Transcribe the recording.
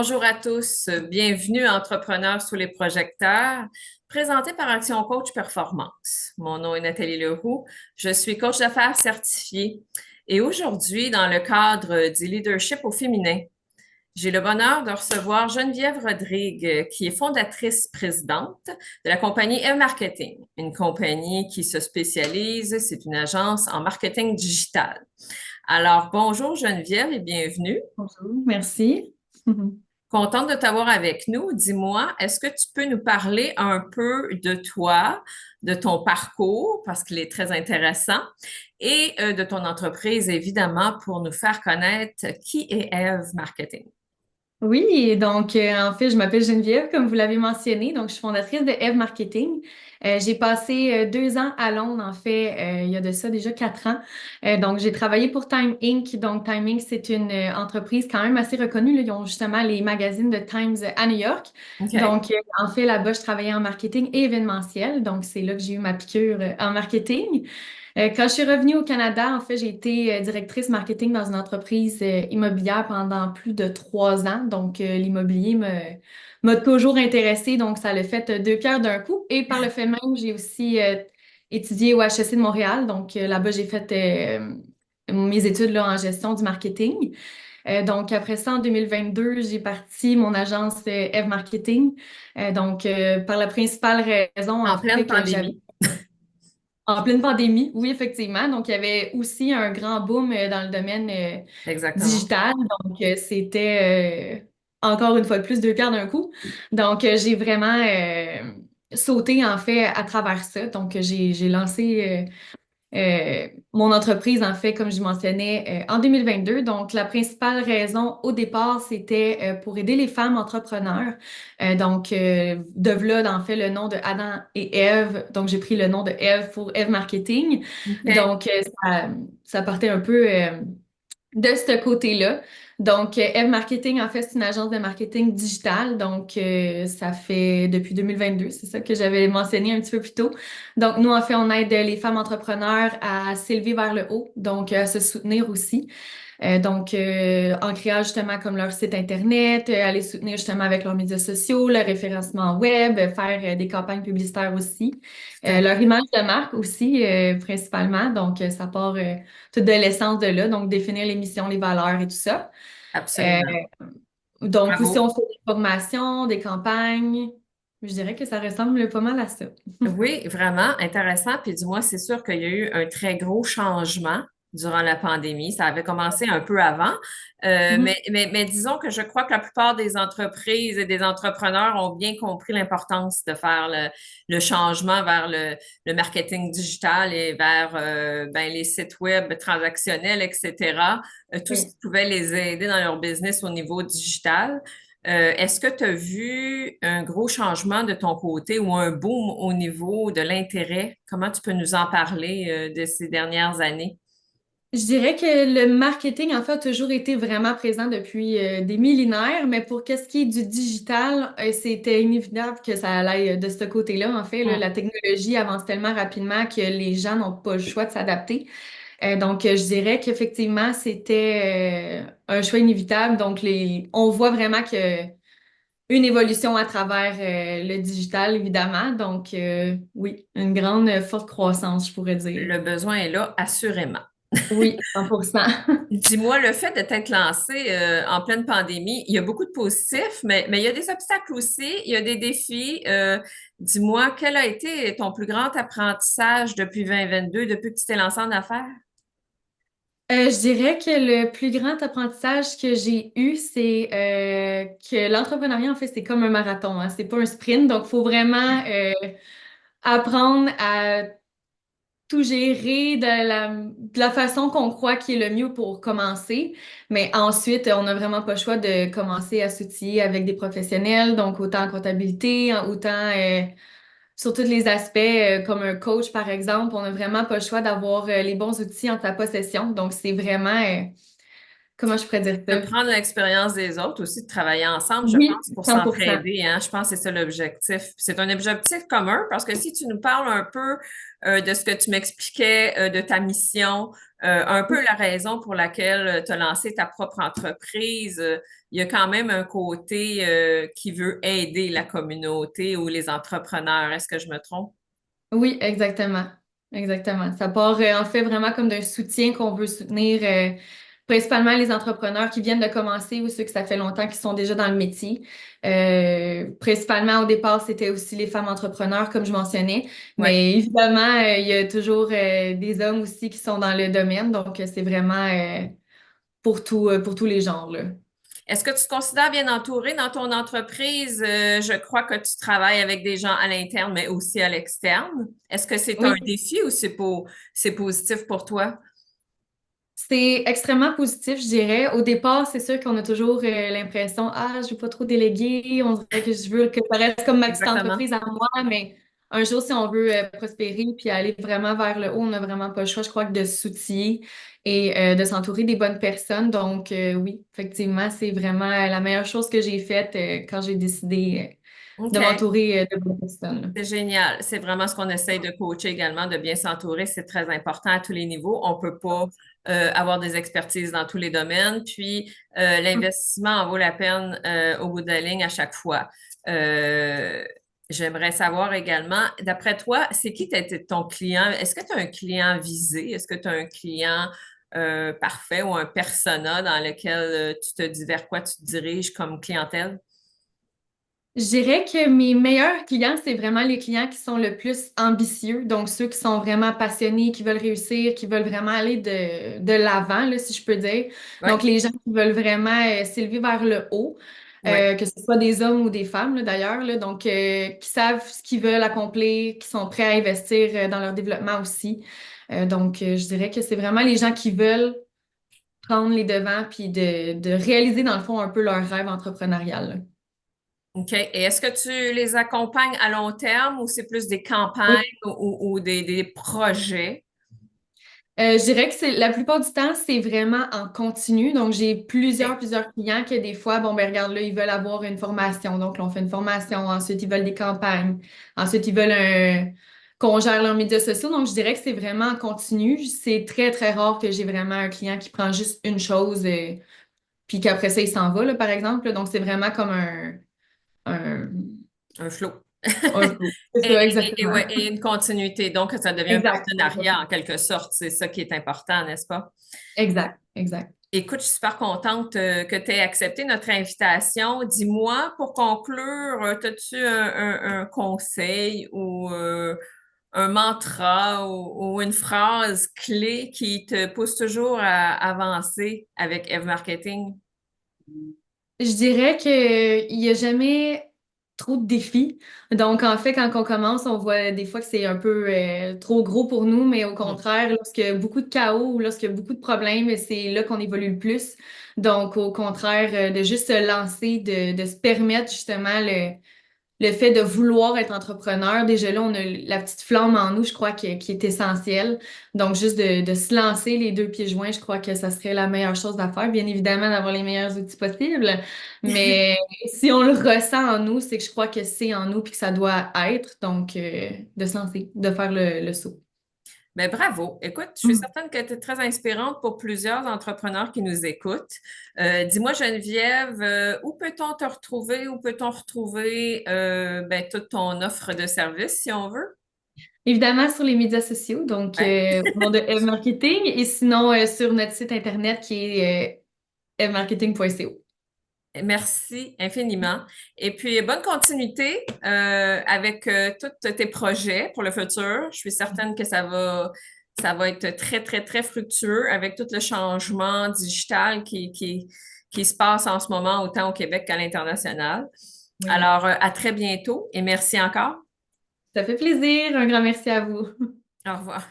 Bonjour à tous, bienvenue à Entrepreneurs sous les projecteurs, présenté par Action Coach Performance. Mon nom est Nathalie Leroux, je suis coach d'affaires certifiée et aujourd'hui, dans le cadre du leadership au féminin, j'ai le bonheur de recevoir Geneviève Rodrigue, qui est fondatrice présidente de la compagnie Eve Marketing, une compagnie qui se spécialise, c'est une agence en marketing digital. Alors, bonjour Geneviève et bienvenue. Bonjour, merci. Contente de t'avoir avec nous. Dis-moi, est-ce que tu peux nous parler un peu de toi, de ton parcours, parce qu'il est très intéressant, et de ton entreprise, évidemment, pour nous faire connaître qui est Eve Marketing? Oui, donc en fait, je m'appelle Geneviève, comme vous l'avez mentionné, donc je suis fondatrice de Eve Marketing. J'ai passé 2 ans à Londres, en fait, il y a de ça déjà 4 ans. Donc, j'ai travaillé pour Time Inc. Donc, Time Inc., c'est une entreprise quand même assez reconnue, là. Ils ont justement les magazines de Times à New York. OK. Donc, en fait, là-bas, je travaillais en marketing et événementiel. Donc, c'est là que j'ai eu ma piqûre en marketing. Quand je suis revenue au Canada, en fait, j'ai été directrice marketing dans une entreprise immobilière pendant plus de 3 ans. Donc, l'immobilier m'a toujours intéressée. Donc, ça l'a fait deux pierres d'un coup. Et par le fait même, j'ai aussi étudié au HEC de Montréal. Donc, là-bas, j'ai fait mes études là, en gestion du marketing. Donc, après ça, en 2022, j'ai parti mon agence Eve Marketing. Par la principale raison, en En pleine fait, que j'avais pandémie. en pleine pandémie, oui, effectivement. Donc, il y avait aussi un grand boom dans le domaine Exactement. digital. Donc, c'était encore une fois de plus deux pierres d'un coup. Donc, j'ai vraiment sauté, en fait, à travers ça. Donc, j'ai lancé mon entreprise, en fait, comme je mentionnais, en 2022. Donc, la principale raison au départ, c'était pour aider les femmes entrepreneurs. De là, en fait, le nom de Adam et Ève. Donc, j'ai pris le nom de Ève pour Ève Marketing. OK. Donc, ça partait un peu de ce côté-là. Donc, Eve Marketing, en fait, c'est une agence de marketing digital. Donc, ça fait depuis 2022, c'est ça que j'avais mentionné un petit peu plus tôt. Donc, nous, en fait, on aide les femmes entrepreneurs à s'élever vers le haut, donc à se soutenir aussi. En créant justement comme leur site Internet, à les soutenir justement avec leurs médias sociaux, leur référencement web, faire des campagnes publicitaires aussi. Tout à Leur image de marque aussi, principalement. Donc, ça part tout de l'essence de là, donc définir les missions, les valeurs et tout ça. Euh, Absolument. donc, aussi, on Bravo. fait des formations, des campagnes. Je dirais que ça ressemble pas mal à ça. Oui, vraiment intéressant. Puis dis-moi, c'est sûr qu'il y a eu un très gros changement durant la pandémie. Ça avait commencé un peu avant. Mhm. Mais disons que je crois que la plupart des entreprises et des entrepreneurs ont bien compris l'importance de faire le changement vers le marketing digital et vers ben, les sites web transactionnels, etc. Tout ce Oui. qui pouvait les aider dans leur business au niveau digital. Est-ce que tu as vu un gros changement de ton côté ou un boom au niveau de l'intérêt? Comment tu peux nous en parler de ces dernières années? Je dirais que le marketing, en fait, a toujours été vraiment présent depuis des millénaires, mais pour qu'est-ce qui est du digital, c'était inévitable que ça allait de ce côté-là. En fait, là, Hmm. la technologie avance tellement rapidement que les gens n'ont pas le choix de s'adapter. Je dirais qu'effectivement, c'était un choix inévitable. Donc, on voit vraiment que une évolution à travers le digital, évidemment. Donc, oui, une grande, forte croissance, je pourrais dire. Le besoin est là, assurément. Oui, 100%. Dis-moi, le fait de t'être lancé en pleine pandémie, il y a beaucoup de positifs, mais il y a des obstacles aussi, il y a des défis. Dis-moi, quel a été ton plus grand apprentissage depuis 2022, depuis que tu t'es lancé en affaires? Je dirais que le plus grand apprentissage que j'ai eu, c'est que l'entrepreneuriat, en fait, c'est comme un marathon, hein. C'est pas un sprint. Donc, il faut vraiment apprendre à tout gérer de la façon qu'on croit qui est le mieux pour commencer. Mais ensuite, on n'a vraiment pas le choix de commencer à s'outiller avec des professionnels, donc autant en comptabilité, autant sur tous les aspects, comme un coach, par exemple. On n'a vraiment pas le choix d'avoir les bons outils en ta possession. Donc, c'est vraiment, comment je pourrais dire De ça? prendre l'expérience des autres aussi, de travailler ensemble, je Oui, pense, pour 100%. s'entraider, hein. Je pense que c'est ça l'objectif. C'est un objectif commun parce que si tu nous parles un peu de ce que tu m'expliquais, de ta mission, un peu la raison pour laquelle tu as lancé ta propre entreprise. Il y a quand même un côté qui veut aider la communauté ou les entrepreneurs. Est-ce que je me trompe? Oui, exactement. Exactement. Ça part en fait vraiment comme d'un soutien qu'on veut soutenir principalement les entrepreneurs qui viennent de commencer ou ceux que ça fait longtemps qui sont déjà dans le métier. Principalement au départ, c'était aussi les femmes entrepreneurs, comme je mentionnais. Oui. Mais évidemment, il y a toujours des hommes aussi qui sont dans le domaine. Donc, c'est vraiment pour tous les genres, là. Est-ce que tu te considères bien entouré dans ton entreprise? Je crois que tu travailles avec des gens à l'interne, mais aussi à l'externe. Est-ce que c'est un Oui, défi ou c'est positif pour toi? c'est extrêmement positif, je dirais. Au départ, c'est sûr qu'on a toujours l'impression, ah, je veux pas trop déléguer, on dirait que je veux que ça reste comme ma petite Exactement. entreprise à moi, mais un jour, si on veut prospérer puis aller vraiment vers le haut, on n'a vraiment pas le choix, je crois, que de s'outiller et de s'entourer des bonnes personnes. Donc, oui, effectivement, c'est vraiment la meilleure chose que j'ai faite quand j'ai décidé de OK. m'entourer de bonnes personnes. C'est génial. C'est vraiment ce qu'on essaye de coacher également, de bien s'entourer. C'est très important à tous les niveaux. On peut pas avoir des expertises dans tous les domaines. Puis, l'investissement en vaut la peine au bout de la ligne à chaque fois. Euh, J'aimerais savoir également, d'après toi, c'est qui ton client? Est-ce que tu as un client visé? Est-ce que tu as un client parfait ou un persona dans lequel tu te dis vers quoi tu te diriges comme clientèle? Je dirais que mes meilleurs clients, c'est vraiment les clients qui sont le plus ambitieux, donc ceux qui sont vraiment passionnés, qui veulent réussir, qui veulent vraiment aller de l'avant, là, si je peux dire. Oui, Donc les gens qui veulent vraiment s'élever vers le haut, oui. que ce soit des hommes ou des femmes, là, d'ailleurs, là, donc qui savent ce qu'ils veulent accomplir, qui sont prêts à investir dans leur développement aussi. Donc je dirais que c'est vraiment les gens qui veulent prendre les devants puis de réaliser dans le fond un peu leur rêve entrepreneurial, là. OK. Et est-ce que tu les accompagnes à long terme ou c'est plus des campagnes ou des projets? Je dirais que c'est la plupart du temps, c'est vraiment en continu. Donc, j'ai OK. plusieurs clients que des fois, bon, ben regarde, là, ils veulent avoir une formation. Donc, là, on fait une formation. Ensuite, ils veulent des campagnes. Ensuite, ils veulent qu'on gère leurs médias sociaux. Donc, je dirais que c'est vraiment en continu. C'est très, très rare que j'ai vraiment un client qui prend juste une chose puis qu'après ça, il s'en va, là, par exemple. Donc, c'est vraiment comme un, Un flow. un flow. C'est ça, exactement. Ouais, et une continuité. Donc, ça devient un Exact. partenariat en quelque sorte. C'est ça qui est important, n'est-ce pas? Exact. Exact. Écoute, je suis super contente que tu aies accepté notre invitation. Dis-moi, pour conclure, as-tu un conseil ou un mantra ou une phrase clé qui te pousse toujours à avancer avec Eve Marketing? Je dirais qu'il n'y a jamais trop de défis. Donc, en fait, quand on commence, on voit des fois que c'est un peu trop gros pour nous, mais au Mhm. contraire, lorsqu'il y a beaucoup de chaos ou lorsqu'il y a beaucoup de problèmes, c'est là qu'on évolue le plus. Donc, au contraire, de juste se lancer, de se permettre justement le fait de vouloir être entrepreneur, déjà là, on a la petite flamme en nous, je crois, qui est essentielle. Donc, juste de se lancer les deux pieds joints, je crois que ça serait la meilleure chose à faire. Bien évidemment, d'avoir les meilleurs outils possibles. Mais si on le ressent en nous, c'est que je crois que c'est en nous puis que ça doit être. Donc, de se lancer, de faire le saut. Ben, bravo. Écoute, je suis certaine que tu es très inspirante pour plusieurs entrepreneurs qui nous écoutent. Dis-moi, Geneviève, où peut-on te retrouver? Où peut-on retrouver ben, toute ton offre de service, si on veut? Évidemment, sur les médias sociaux, donc Ouais. au nom de Marketing, et sinon sur notre site internet qui est evmarketing.co. Merci infiniment. Et puis, bonne continuité avec tous tes projets pour le futur. Je suis certaine que ça va être très, très, très fructueux avec tout le changement digital qui se passe en ce moment, autant au Québec qu'à l'international. Oui. Alors, à très bientôt et merci encore. Ça fait plaisir. Un grand merci à vous. Au revoir.